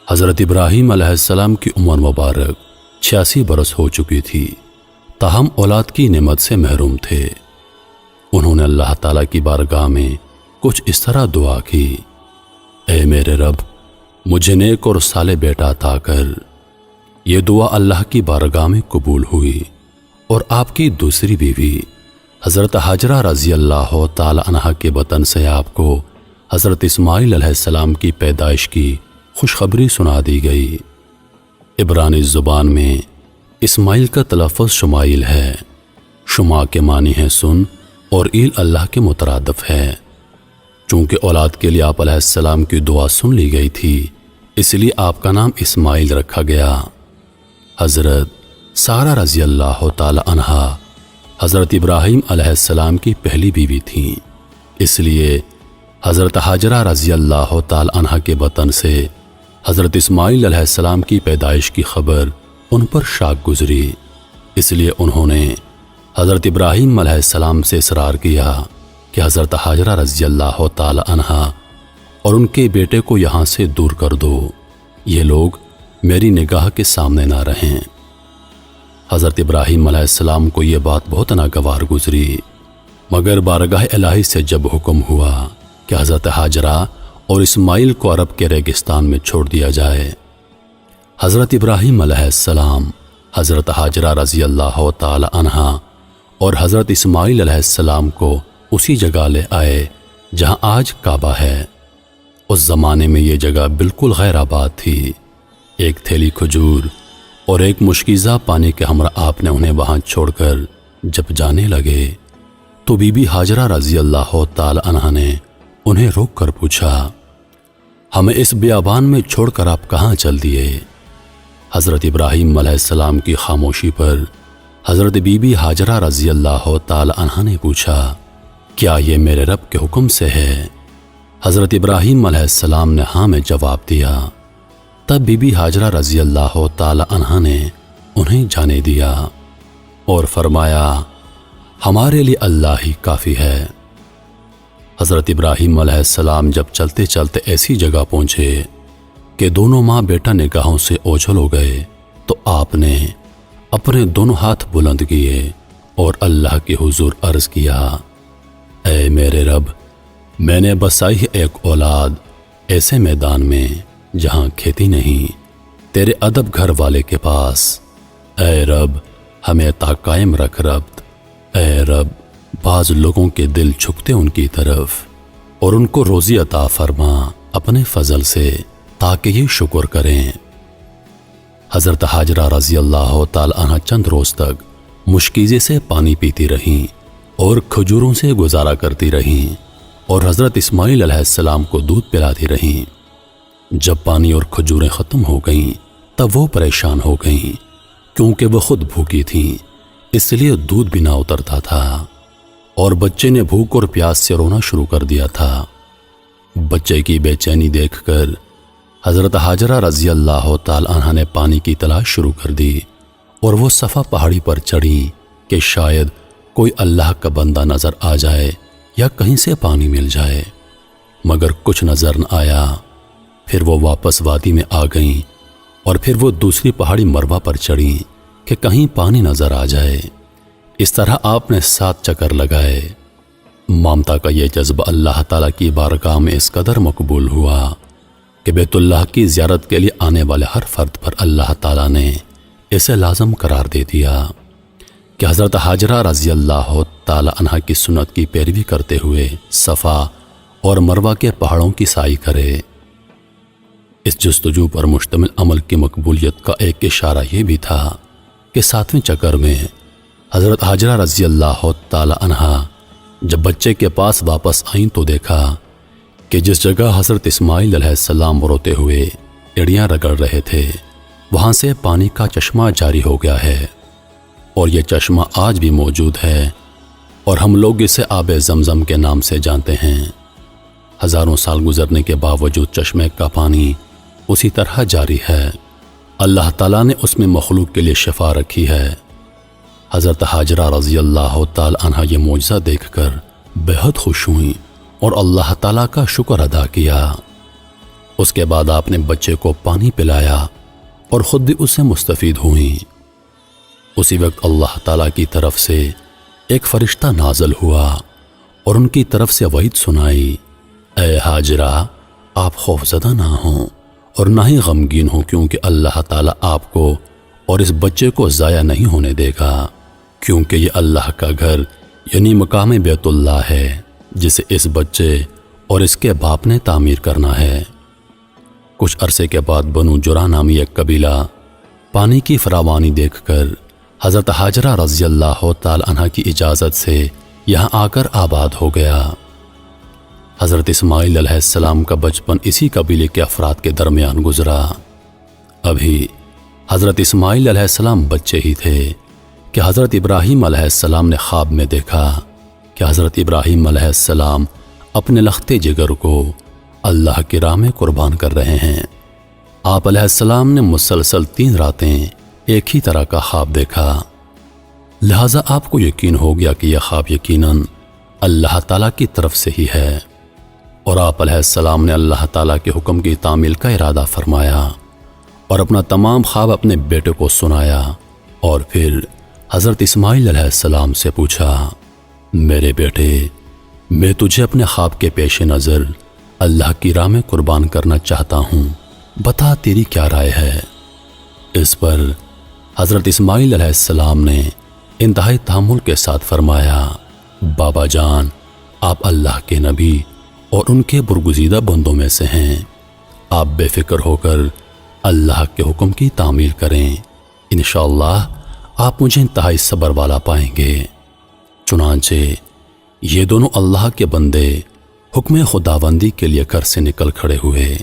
حضرت ابراہیم علیہ السلام کی عمر مبارک 86 برس ہو چکی تھی، تاہم اولاد کی نعمت سے محروم تھے۔ انہوں نے اللہ تعالیٰ کی بارگاہ میں کچھ اس طرح دعا کی: اے میرے رب، مجھے نیک اور صالح بیٹا عطا کر۔ یہ دعا اللہ کی بارگاہ میں قبول ہوئی اور آپ کی دوسری بیوی حضرت ہاجرہ رضی اللہ تعالی عنہا کے بطن سے آپ کو حضرت اسماعیل علیہ السلام کی پیدائش کی خوشخبری سنا دی گئی۔ عبرانی زبان میں اسماعیل کا تلفظ شمائیل ہے۔ شما کے معنی ہے سن، اور ایل اللہ کے مترادف ہے۔ چونکہ اولاد کے لیے آپ علیہ السلام کی دعا سن لی گئی تھی، اس لیے آپ کا نام اسماعیل رکھا گیا۔ حضرت سارہ رضی اللہ تعالی عنہا حضرت ابراہیم علیہ السلام کی پہلی بیوی تھیں، اس لیے حضرت ہاجرہ رضی اللہ تعالی عنہا کے بطن سے حضرت اسماعیل علیہ السلام کی پیدائش کی خبر ان پر شاک گزری۔ اس لیے انہوں نے حضرت ابراہیم علیہ السلام سے اصرار کیا کہ حضرت ہاجرہ رضی اللہ تعالی عنہا اور ان کے بیٹے کو یہاں سے دور کر دو، یہ لوگ میری نگاہ کے سامنے نہ رہیں۔ حضرت ابراہیم علیہ السلام کو یہ بات بہت ناگوار گزری، مگر بارگاہ الہی سے جب حکم ہوا کہ حضرت ہاجرہ اور اسماعیل کو عرب کے ریگستان میں چھوڑ دیا جائے، حضرت ابراہیم علیہ السلام حضرت ہاجرہ رضی اللہ تعالی عنہا اور حضرت اسماعیل علیہ السلام کو اسی جگہ لے آئے جہاں آج کعبہ ہے۔ اس زمانے میں یہ جگہ بالکل غیر آباد تھی۔ ایک تھیلی کھجور اور ایک مشکیزہ پانی کے ہمراہ آپ نے انہیں وہاں چھوڑ کر جب جانے لگے تو بی بی ہاجرہ رضی اللہ تعالی عنہا نے انہیں روک کر پوچھا: ہمیں اس بیابان میں چھوڑ کر آپ کہاں چل دیے؟ حضرت ابراہیم علیہ السلام کی خاموشی پر حضرت بی بی ہاجرہ رضی اللہ تعالی عنہا نے پوچھا: کیا یہ میرے رب کے حکم سے ہے؟ حضرت ابراہیم علیہ السلام نے ہاں میں جواب دیا۔ تب بی بی ہاجرہ رضی اللہ تعالی عنہا نے انہیں جانے دیا اور فرمایا: ہمارے لیے اللہ ہی کافی ہے۔ حضرت ابراہیم علیہ السلام جب چلتے چلتے ایسی جگہ پہنچے کہ دونوں ماں بیٹا نگاہوں سے اوجھل ہو گئے تو آپ نے اپنے دونوں ہاتھ بلند کیے اور اللہ کے حضور عرض کیا: اے میرے رب، میں نے بسائی ہے ایک اولاد ایسے میدان میں جہاں کھیتی نہیں، تیرے ادب گھر والے کے پاس۔ اے رب، ہمیں تا قائم رکھ ربط۔ اے رب، بعض لوگوں کے دل جھکتے ان کی طرف، اور ان کو روزی عطا فرما اپنے فضل سے تاکہ یہ شکر کریں۔ حضرت ہاجرہ رضی اللہ تعالی عنہا چند روز تک مشکیزے سے پانی پیتی رہیں اور کھجوروں سے گزارا کرتی رہیں اور حضرت اسماعیل علیہ السلام کو دودھ پلاتی رہیں۔ جب پانی اور کھجوریں ختم ہو گئیں تب وہ پریشان ہو گئیں، کیونکہ وہ خود بھوکی تھیں، اس لیے دودھ بھی نہ اترتا تھا، اور بچے نے بھوک اور پیاس سے رونا شروع کر دیا تھا۔ بچے کی بے چینی دیکھ کر حضرت ہاجرہ رضی اللہ تعالی عنہا نے پانی کی تلاش شروع کر دی اور وہ صفا پہاڑی پر چڑھی کہ شاید کوئی اللہ کا بندہ نظر آ جائے یا کہیں سے پانی مل جائے، مگر کچھ نظر نہ آیا۔ پھر وہ واپس وادی میں آ گئیں اور پھر وہ دوسری پہاڑی مروہ پر چڑھیں کہ کہیں پانی نظر آ جائے۔ اس طرح آپ نے 7 چکر لگائے۔ مامتا کا یہ جذبہ اللہ تعالیٰ کی بارگاہ میں اس قدر مقبول ہوا کہ بیت اللہ کی زیارت کے لیے آنے والے ہر فرد پر اللہ تعالیٰ نے اسے لازم قرار دے دیا کہ حضرت ہاجرہ رضی اللہ تعالی عنہا کی سنت کی پیروی کرتے ہوئے صفا اور مروہ کے پہاڑوں کی سائی کرے۔ اس جستجو پر مشتمل عمل کی مقبولیت کا ایک اشارہ یہ بھی تھا کہ 7ویں چکر میں حضرت ہاجرہ رضی اللہ تعالی عنہا جب بچے کے پاس واپس آئیں تو دیکھا کہ جس جگہ حضرت اسماعیل علیہ السلام روتے ہوئے ایڑیاں رگڑ رہے تھے وہاں سے پانی کا چشمہ جاری ہو گیا ہے، اور یہ چشمہ آج بھی موجود ہے اور ہم لوگ اسے آب زمزم کے نام سے جانتے ہیں۔ ہزاروں سال گزرنے کے باوجود چشمے کا پانی اسی طرح جاری ہے۔ اللہ تعالیٰ نے اس میں مخلوق کے لیے شفا رکھی ہے۔ حضرت ہاجرہ رضی اللہ تعالی عنہا یہ معجزہ دیکھ کر بے حد خوش ہوئیں اور اللہ تعالیٰ کا شکر ادا کیا۔ اس کے بعد آپ نے بچے کو پانی پلایا اور خود بھی اس سے مستفید ہوئیں۔ اسی وقت اللہ تعالیٰ کی طرف سے ایک فرشتہ نازل ہوا اور ان کی طرف سے وعید سنائی، اے ہاجرہ، آپ خوفزدہ نہ ہوں اور نہ ہی غمگین ہوں، کیونکہ اللہ تعالیٰ آپ کو اور اس بچے کو ضائع نہیں ہونے دے گا، کیونکہ یہ اللہ کا گھر یعنی مقام بیت اللہ ہے جسے اس بچے اور اس کے باپ نے تعمیر کرنا ہے۔ کچھ عرصے کے بعد بنو جرہ نامی ایک قبیلہ پانی کی فراوانی دیکھ کر حضرت ہاجرہ رضی اللہ تعالی عنہ کی اجازت سے یہاں آ کر آباد ہو گیا۔ حضرت اسماعیل علیہ السلام کا بچپن اسی قبیلے کے افراد کے درمیان گزرا۔ ابھی حضرت اسماعیل علیہ السلام بچے ہی تھے کہ حضرت ابراہیم علیہ السلام نے خواب میں دیکھا کہ حضرت ابراہیم علیہ السلام اپنے لخت جگر کو اللہ کی راہ میں قربان کر رہے ہیں۔ آپ علیہ السلام نے مسلسل 3 راتیں ایک ہی طرح کا خواب دیکھا، لہذا آپ کو یقین ہو گیا کہ یہ خواب یقیناً اللہ تعالیٰ کی طرف سے ہی ہے، اور آپ علیہ السلام نے اللہ تعالیٰ کے حکم کی تعمیل کا ارادہ فرمایا اور اپنا تمام خواب اپنے بیٹے کو سنایا، اور پھر حضرت اسماعیل علیہ السلام سے پوچھا، میرے بیٹے، میں تجھے اپنے خواب کے پیش نظر اللہ کی راہ میں قربان کرنا چاہتا ہوں، بتا تیری کیا رائے ہے؟ اس پر حضرت اسماعیل علیہ السلام نے انتہائی تحمل کے ساتھ فرمایا، بابا جان، آپ اللہ کے نبی اور ان کے برگزیدہ بندوں میں سے ہیں، آپ بے فکر ہو کر اللہ کے حکم کی تعمیل کریں، انشاءاللہ آپ مجھے انتہائی صبر والا پائیں گے۔ چنانچہ یہ دونوں اللہ کے بندے حکم خداوندی کے لیے گھر سے نکل کھڑے ہوئے۔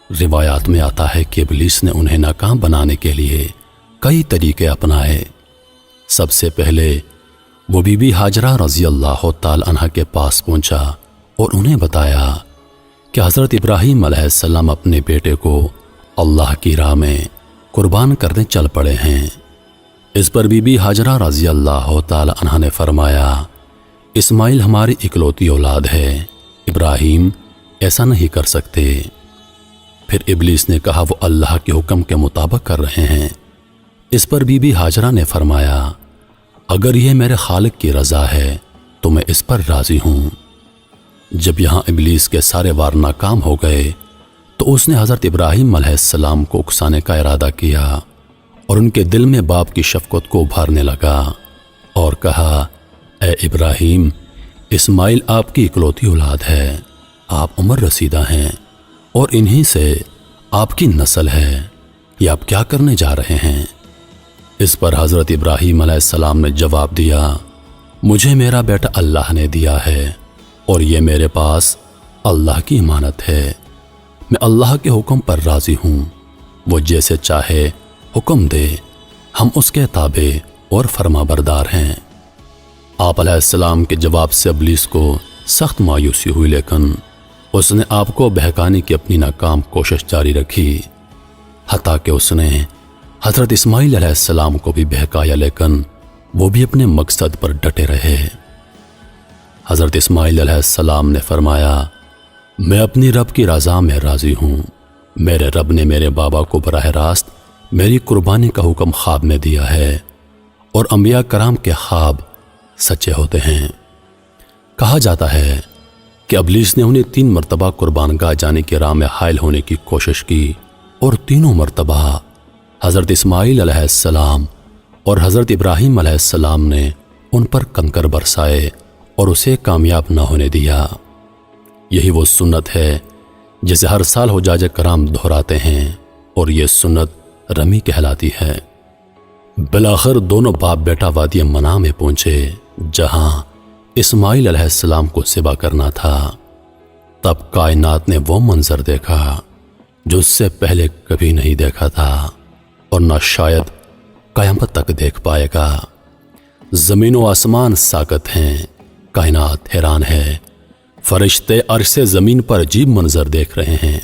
روایات میں آتا ہے کہ ابلیس نے انہیں ناکام بنانے کے لیے کئی طریقے اپنائے۔ سب سے پہلے وہ بی بی ہاجرہ رضی اللہ تعالی عنہ کے پاس پہنچا اور انہیں بتایا کہ حضرت ابراہیم علیہ السلام اپنے بیٹے کو اللہ کی راہ میں قربان کرنے چل پڑے ہیں۔ اس پر بی بی ہاجرہ رضی اللہ تعالی عنہ نے فرمایا، اسماعیل ہماری اکلوتی اولاد ہے، ابراہیم ایسا نہیں کر سکتے۔ پھر ابلیس نے کہا وہ اللہ کے حکم کے مطابق کر رہے ہیں۔ اس پر بی بی ہاجرہ نے فرمایا، اگر یہ میرے خالق کی رضا ہے تو میں اس پر راضی ہوں۔ جب یہاں ابلیس کے سارے وار ناکام ہو گئے تو اس نے حضرت ابراہیم علیہ السلام کو اکسانے کا ارادہ کیا اور ان کے دل میں باپ کی شفقت کو ابھارنے لگا اور کہا، اے ابراہیم، اسماعیل آپ کی اکلوتی اولاد ہے، آپ عمر رسیدہ ہیں اور انہی سے آپ کی نسل ہے، یہ آپ کیا کرنے جا رہے ہیں؟ اس پر حضرت ابراہیم علیہ السلام نے جواب دیا، مجھے میرا بیٹا اللہ نے دیا ہے اور یہ میرے پاس اللہ کی امانت ہے، میں اللہ کے حکم پر راضی ہوں، وہ جیسے چاہے حکم دے، ہم اس کے تابع اور فرما بردار ہیں۔ آپ علیہ السلام کے جواب سے ابلیس کو سخت مایوسی ہوئی، لیکن اس نے آپ کو بہکانے کی اپنی ناکام کوشش جاری رکھی، حتیٰ کہ اس نے حضرت اسماعیل علیہ السلام کو بھی بہکایا، لیکن وہ بھی اپنے مقصد پر ڈٹے رہے۔ حضرت اسماعیل علیہ السلام نے فرمایا، میں اپنی رب کی رضا میں راضی ہوں، میرے رب نے میرے بابا کو براہ راست میری قربانی کا حکم خواب میں دیا ہے، اور انبیاء کرام کے خواب سچے ہوتے ہیں۔ کہا جاتا ہے کہ ابلیس نے انہیں 3 مرتبہ قربان گاہ جانے کی راہ میں حائل ہونے کی کوشش کی، اور تینوں مرتبہ حضرت اسماعیل علیہ السلام اور حضرت ابراہیم علیہ السلام نے ان پر کنکر برسائے اور اسے کامیاب نہ ہونے دیا۔ یہی وہ سنت ہے جسے ہر سال حجاج کرام دہراتے ہیں، اور یہ سنت رمی کہلاتی ہے۔ بالآخر دونوں باپ بیٹا وادی منع میں پہنچے، جہاں اسماعیل علیہ السلام کو ذبح کرنا تھا۔ تب کائنات نے وہ منظر دیکھا جو اس سے پہلے کبھی نہیں دیکھا تھا اور نہ شاید قیامت تک دیکھ پائے گا۔ زمین و آسمان ساکت ہیں، کائنات حیران ہے، فرشتے عرش سے زمین پر عجیب منظر دیکھ رہے ہیں۔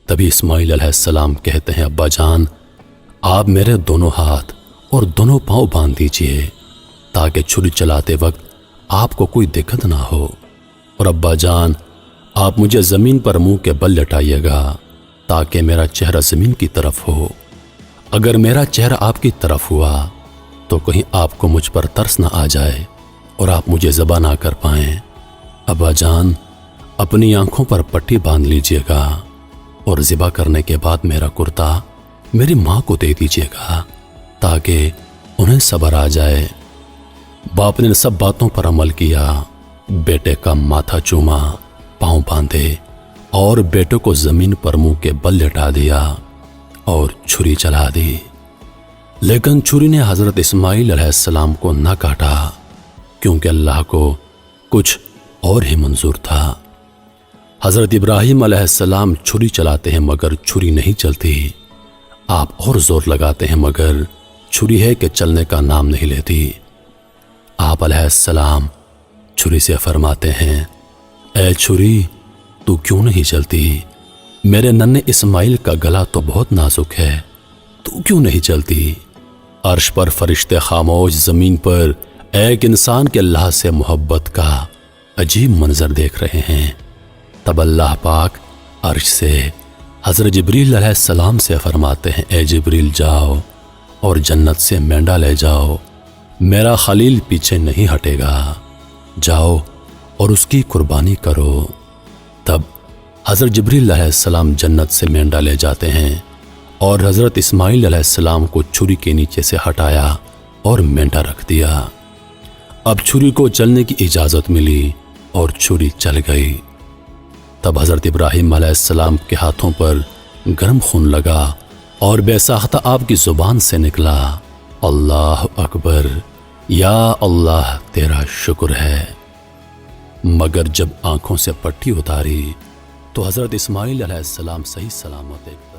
تبھی اسماعیل علیہ السلام کہتے ہیں، ابا جان، آپ میرے دونوں ہاتھ اور دونوں پاؤں باندھ دیجئے تاکہ چھری چلاتے وقت آپ کو کوئی دقت نہ ہو، اور ابا جان، آپ مجھے زمین پر منہ کے بل لٹائیے گا تاکہ میرا چہرہ زمین کی طرف ہو۔ اگر میرا چہرہ آپ کی طرف ہوا تو کہیں آپ کو مجھ پر ترس نہ آ جائے اور آپ مجھے ذبح نہ کر پائیں۔ ابا جان، اپنی آنکھوں پر پٹی باندھ لیجئے گا اور ذبح کرنے کے بعد میرا کرتا میری ماں کو دے دیجئے گا تاکہ انہیں صبر آ جائے۔ باپ نے ان سب باتوں پر عمل کیا، بیٹے کا ماتھا چوما، پاؤں باندھے اور بیٹے کو زمین پر منہ کے بل لٹا دیا اور چھری چلا دی۔ لیکن چھری نے حضرت اسماعیل علیہ السلام کو نہ کاٹا، کیونکہ اللہ کو کچھ اور ہی منظور تھا۔ حضرت ابراہیم علیہ السلام چھری چلاتے ہیں مگر چھری نہیں چلتی۔ آپ اور زور لگاتے ہیں مگر چھری ہے کہ چلنے کا نام نہیں لیتی۔ آپ علیہ السلام چھری سے فرماتے ہیں، اے چھری، تو کیوں نہیں چلتی؟ میرے ننھے اسماعیل کا گلا تو بہت نازک ہے، تو کیوں نہیں چلتی؟ عرش پر فرشتے خاموش، زمین پر ایک انسان کے اللہ سے محبت کا عجیب منظر دیکھ رہے ہیں۔ تب اللہ پاک عرش سے حضرت جبریل علیہ السلام سے فرماتے ہیں، اے جبریل جاؤ اور جنت سے مینڈا لے جاؤ، میرا خلیل پیچھے نہیں ہٹے گا، جاؤ اور اس کی قربانی کرو۔ تب حضرت جبریل علیہ السلام جنت سے مینڈا لے جاتے ہیں اور حضرت اسماعیل علیہ السلام کو چھری کے نیچے سے ہٹایا اور مینڈا رکھ دیا۔ اب چھری کو چلنے کی اجازت ملی اور چھری چل گئی۔ تب حضرت ابراہیم علیہ السلام کے ہاتھوں پر گرم خون لگا اور بے ساختہ آپ کی زبان سے نکلا، اللہ اکبر، یا اللہ تیرا شکر ہے۔ مگر جب آنکھوں سے پٹی اتاری تو حضرت اسماعیل علیہ السلام صحیح سلامت ایک